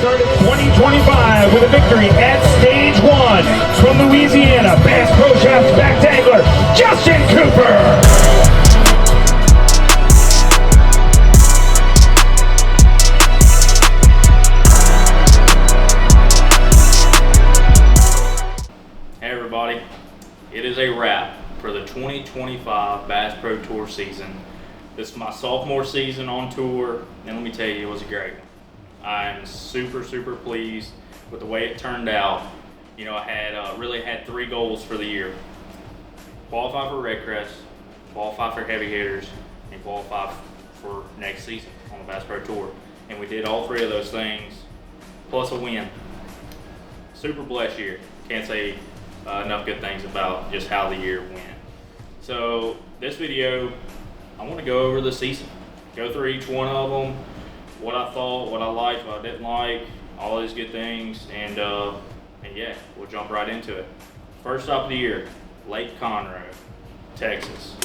started 2025 with a victory at stage 1 from Louisiana, Bass Pro Shops back dangler, Justin Cooper. Hey everybody, it is a wrap for the 2025 Bass Pro Tour season. This is my sophomore season on tour, and let me tell you, it was a great one. I'm super pleased with the way it turned out. You know, I had really had 3 goals for the year: qualify for Red Crest, qualify for Heavy Hitters, and qualify for next season on the Bass Pro Tour. And we did all 3 of those things, plus a win. Super blessed year. Can't say enough good things about just how the year went. So this video, I want to go over the season, go through each one of them, what I thought, what I liked, what I didn't like, all these good things, and yeah, we'll jump right into it. First stop of the year, Lake Conroe, Texas.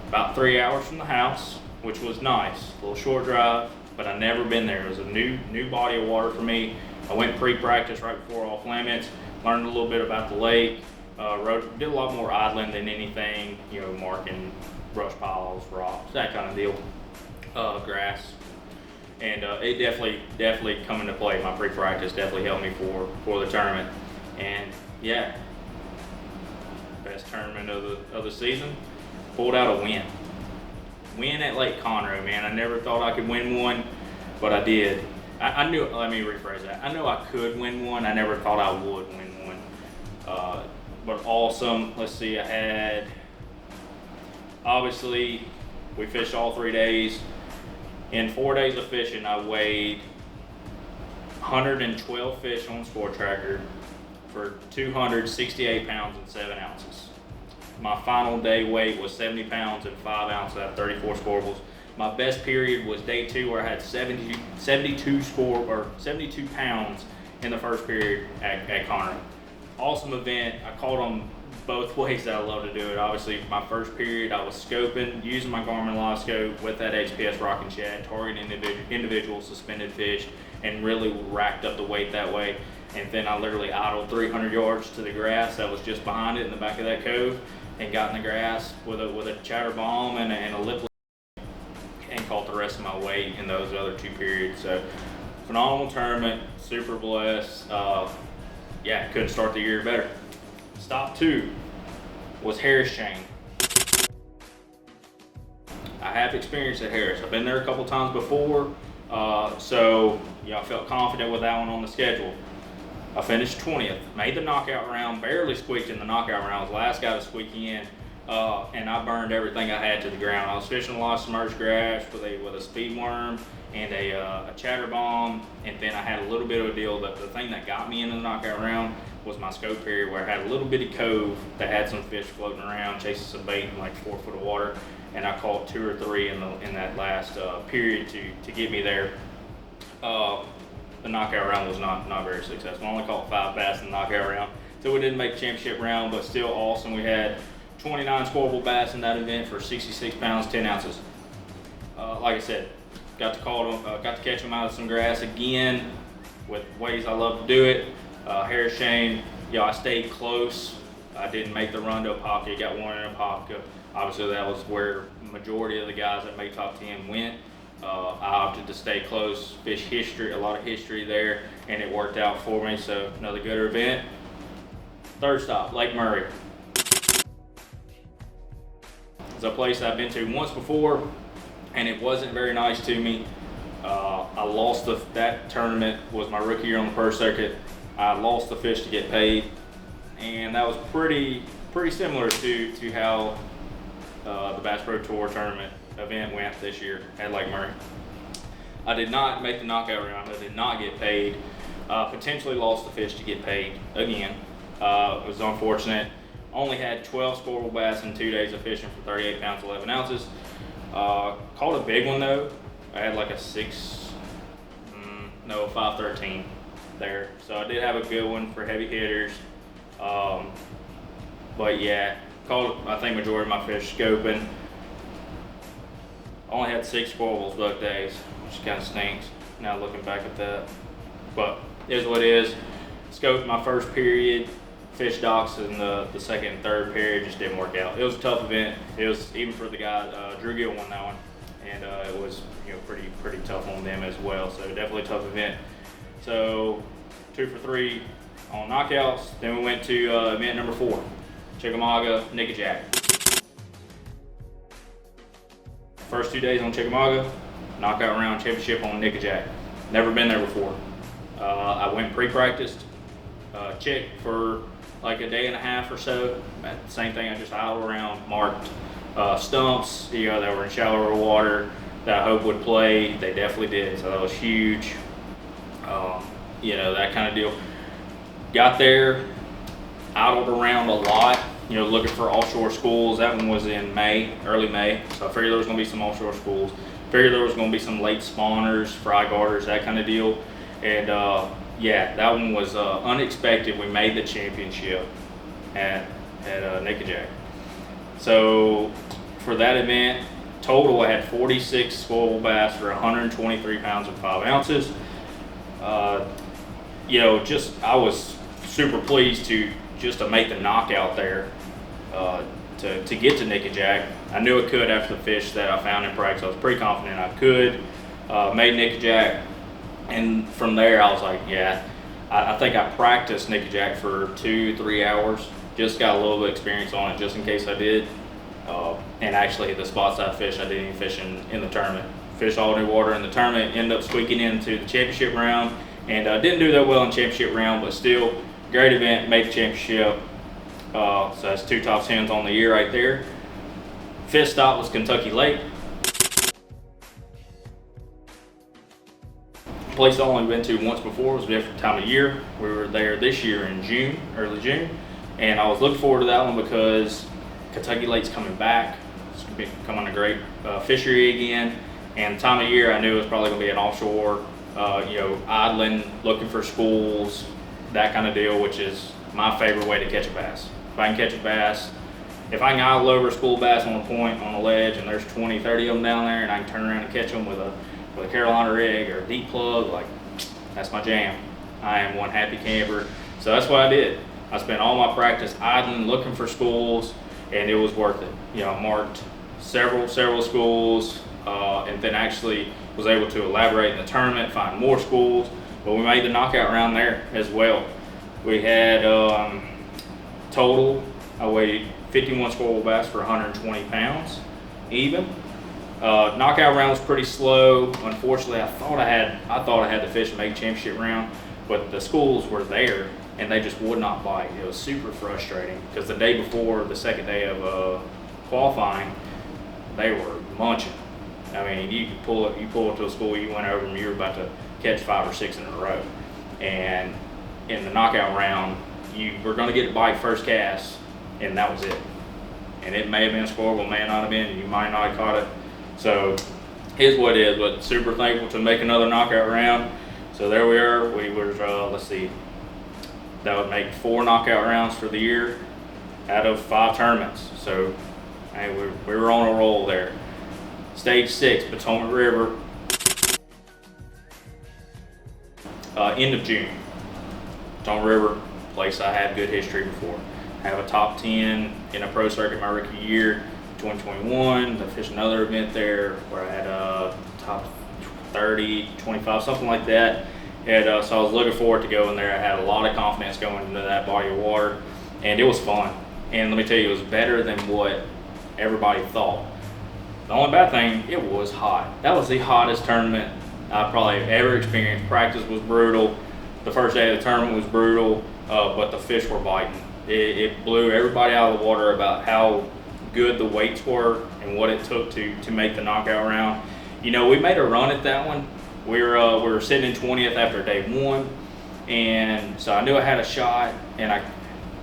About 3 hours from the house, which was nice. A little short drive, but I'd never been there. It was a new body of water for me. I went pre-practice right before off limits, learned a little bit about the lake, did a lot more idling than anything, you know, marking brush piles, rocks, that kind of deal, grass. And it definitely come into play. My pre-practice definitely helped me for the tournament. And yeah, best tournament of the season, pulled out a win at Lake Conroe, man. I never thought I could win one, but I did. I knew, let me rephrase that. I know I could win one. I never thought I would win one. But awesome. Let's see, I had, obviously, we fished all 3 days. In 4 days of fishing, I weighed 112 fish on Sport Tracker for 268 pounds and 7 ounces. My final day weight was 70 pounds and 5 ounces out of 34 scorables. My best period was day 2, where I had 72 pounds in the first period at Conroe. Awesome event. I caught them both ways that I love to do it. Obviously, my first period, I was scoping, using my Garmin Live Scope with that XPS Rocking Shad, targeting individual suspended fish, and really racked up the weight that way. And then I literally idled 300 yards to the grass that was just behind it in the back of that cove, and got in the grass with a chatter bomb and a lip, and caught the rest of my weight in those other 2 periods. So phenomenal tournament, super blessed. Yeah, couldn't start the year better. Stop 2 was Harris Chain. I have experience at Harris. I've been there a couple times before, so yeah, I felt confident with that one on the schedule. I finished 20th, made the knockout round, barely squeaked in the knockout round. I was the last guy to squeak in, and I burned everything I had to the ground. I was fishing a lot of submerged grass with a speed worm and a chatter bomb, and then I had a little bit of a deal. The thing that got me into the knockout round was my scope period, where I had a little bitty cove that had some fish floating around, chasing some bait in like 4 foot of water, and I caught 2 or 3 in that last period to get me there. The knockout round was not very successful. I only caught 5 bass in the knockout round, so we didn't make the championship round, but still awesome. We had 29 scoreable bass in that event for 66 pounds, 10 ounces. Like I said, got to catch them out of some grass again with ways I love to do it. Harris Chain, yeah, I stayed close. I didn't make the run to Apopka, got one in Apopka. Obviously, that was where the majority of the guys that made top 10 went. I opted to stay close, fish history, a lot of history there, and it worked out for me, so another good event. Third stop, Lake Murray. It's a place I've been to once before, and it wasn't very nice to me. I lost that tournament, was my rookie year on the Pro Circuit. I lost the fish to get paid, and that was pretty similar to how the Bass Pro Tour tournament event went this year at Lake Murray. I did not make the knockout round. I did not get paid. Potentially lost the fish to get paid again. It was unfortunate. Only had 12 scoreable bass in 2 days of fishing for 38 pounds, 11 ounces. Caught a big one though. I had like a 513 there. So I did have a good one for heavy hitters. But yeah, caught, I think, majority of my fish scoping. Only had 6 squirrels both days, which kind of stinks. now looking back at that. But it is what it is. Scoped my first period, fish docks in the second and third period, just didn't work out. It was a tough event. It was, even for the guy, Drew Gill won that one, and it was, you know, pretty tough on them as well. So definitely a tough event. So 2 for 3 on knockouts. Then we went to event number 4, Chickamauga Nickajack. First 2 days on Chickamauga, knockout round championship on Nickajack. Never been there before. I went pre-practiced, checked for like a day and a half or so. Same thing, I just idled around, marked stumps, you know, that were in shallower water that I hope would play. They definitely did, so that was huge. You know, that kind of deal. Got there, idled around a lot, you know, looking for offshore schools. That one was in May, early May, so I figured there was going to be some offshore schools. Figured there was going to be some late spawners, fry garters, that kind of deal. And yeah, that one was unexpected. We made the championship at Nickajack. So for that event, total I had 46 spoilable bass for 123 pounds and 5 ounces. You know, I was super pleased to make the knockout there, to get to Nickajack. I knew I could after the fish that I found in practice. I was pretty confident I could. Made Nickajack, and from there I was like, yeah, I think I practiced Nickajack for 2-3 hours. Just got a little bit of experience on it, just in case I did. And actually, the spots I fished, I didn't even fish in the tournament. Fished all new water in the tournament. Ended up squeaking into the championship round, and didn't do that well in championship round, but still great event. Made the championship. So that's 2 top 10s on the year right there. Fifth stop was Kentucky Lake. Place I've only been to once before. It was a different time of year. We were there this year in June, early June, and I was looking forward to that one because Kentucky Lake's coming back. It's becoming a great fishery again, and the time of year I knew it was probably going to be an offshore, you know, idling, looking for schools, that kind of deal, which is my favorite way to catch a bass. If I can catch a bass, if I can idle over a school bass on a point on a ledge and there's 20, 30 of them down there, and I can turn around and catch them with a Carolina rig or a deep plug, like, that's my jam. I am one happy camper. So that's what I did. I spent all my practice idling, looking for schools, and it was worth it. You know, I marked several schools, and then actually was able to elaborate in the tournament, find more schools, but we made the knockout round there as well. We had total, I weighed 51 spoilable bass for 120 pounds, even. Knockout round was pretty slow. Unfortunately, I thought I had the fish to make championship round, but the schools were there and they just would not bite. It was super frustrating because the day before, the second day of qualifying, they were munching. I mean, you pull up to a school, you went over and you were about to catch 5 or 6 in a row. And in the knockout round, you were going to get a bite first cast, and that was it. And it may have been scoreable, may not have been, and you might not have caught it. So here's what it is, but super thankful to make another knockout round. So there we are. We were, let's see, that would make 4 knockout rounds for the year out of 5 tournaments. So hey, we were on a roll there. Stage 6, Potomac River, end of June. Potomac River, place I had good history before. I have a top 10 in a pro circuit my rookie year, 2021. I fished another event there where I had a top 30, 25, something like that. And so I was looking forward to going there. I had a lot of confidence going into that body of water, and it was fun. And let me tell you, it was better than what everybody thought. The only bad thing, it was hot. That was the hottest tournament I probably ever experienced. Practice was brutal. The first day of the tournament was brutal, but the fish were biting. It blew everybody out of the water about how good the weights were and what it took to make the knockout round. You know, we made a run at that one. We were sitting in 20th after day 1, and so I knew I had a shot, and I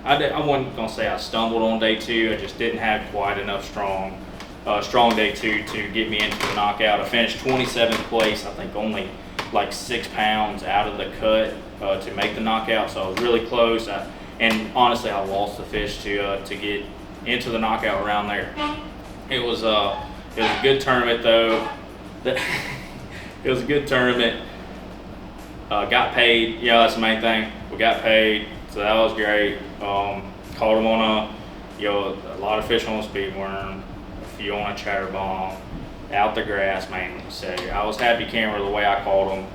wasn't gonna say I stumbled on day 2. I just didn't have quite enough strong day 2 to get me into the knockout. I finished 27th place, I think only like 6 pounds out of the cut to make the knockout, so I was really close. And honestly, I lost the fish to get into the knockout round there. It was a good tournament though. It was a good tournament. Got paid. Yeah, that's the main thing. We got paid, so that was great. Caught them on a lot of fish on a speed worm, a few on a chatterbomb, out the grass mainly. So I was happy camera the way I caught them.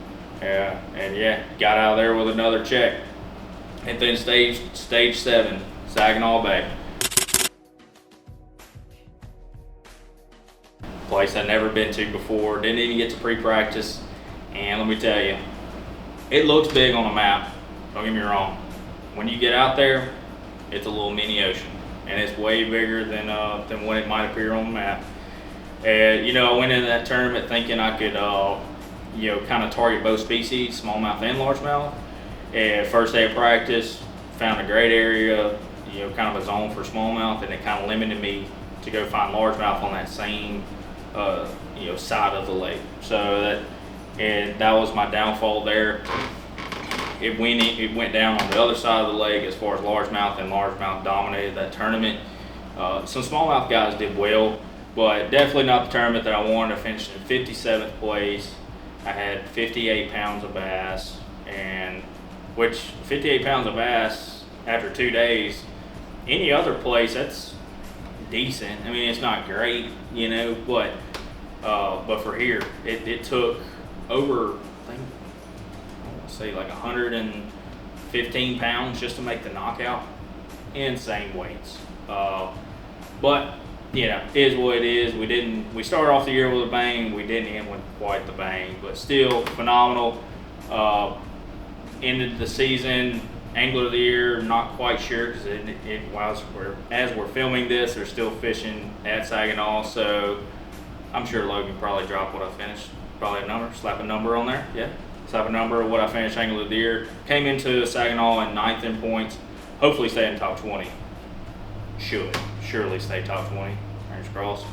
Yeah, and yeah, got out of there with another check. And then stage 7, Saginaw Bay. Place I'd never been to before, didn't even get to pre-practice. And let me tell you, it looks big on a map, don't get me wrong. When you get out there, it's a little mini ocean. And it's way bigger than what it might appear on the map. And I went into that tournament thinking I could kind of target both species, smallmouth and largemouth. And first day of practice, found a great area, kind of a zone for smallmouth, and it kind of limited me to go find largemouth on that same, side of the lake. So that was my downfall there. It went down on the other side of the lake as far as largemouth, and largemouth dominated that tournament. Some smallmouth guys did well, but definitely not the tournament that I wanted. I finished in 57th place. I had 58 pounds of bass, and which 58 pounds of bass after 2 days, any other place that's decent. I mean, it's not great, but for here, it took over, I think, I want to say like 115 pounds just to make the knockout. Insane weights. But is what it is. We started off the year with a bang. We didn't end with quite the bang, but still phenomenal. Ended the season, Angler of the Year, not quite sure, because as we're filming this, they're still fishing at Saginaw, so I'm sure Logan probably dropped what I finished. Probably a number, slap a number on there, yeah. Slap a number of what I finished Angler of the Year. Came into Saginaw in 9th in points, hopefully stay in top 20. Surely stay top 20, fingers crossed.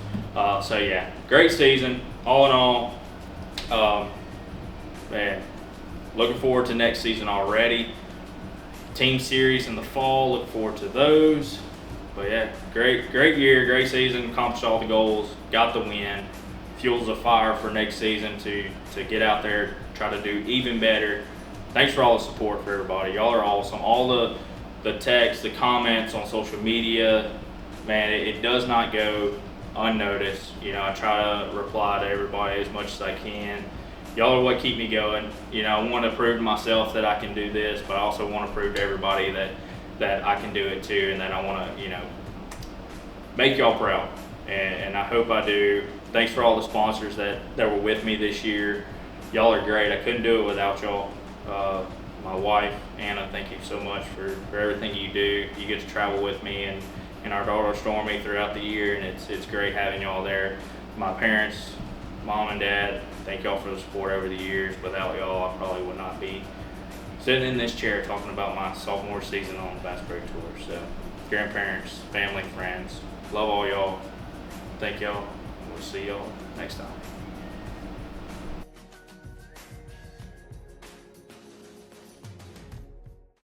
So yeah, great season, all in all. Man, looking forward to next season already. Team series in the fall, look forward to those. But yeah, great year, great season, accomplished all the goals, got the win. Fuels the fire for next season to get out there, try to do even better. Thanks for all the support for everybody. Y'all are awesome. All the texts, the comments on social media, man, it does not go unnoticed. I try to reply to everybody as much as I can. Y'all are what keep me going. I want to prove to myself that I can do this, but I also want to prove to everybody that I can do it too, and that I want to, make y'all proud. And I hope I do. Thanks for all the sponsors that were with me this year. Y'all are great. I couldn't do it without y'all. My wife, Anna, thank you so much for everything you do. You get to travel with me and our daughter Stormy throughout the year, and it's great having y'all there. My parents, Mom and Dad, thank y'all for the support over the years. Without y'all, I probably would not be sitting in this chair talking about my sophomore season on the Bass Pro Tour. So, grandparents, family, friends, love all y'all. Thank y'all. We'll see y'all next time.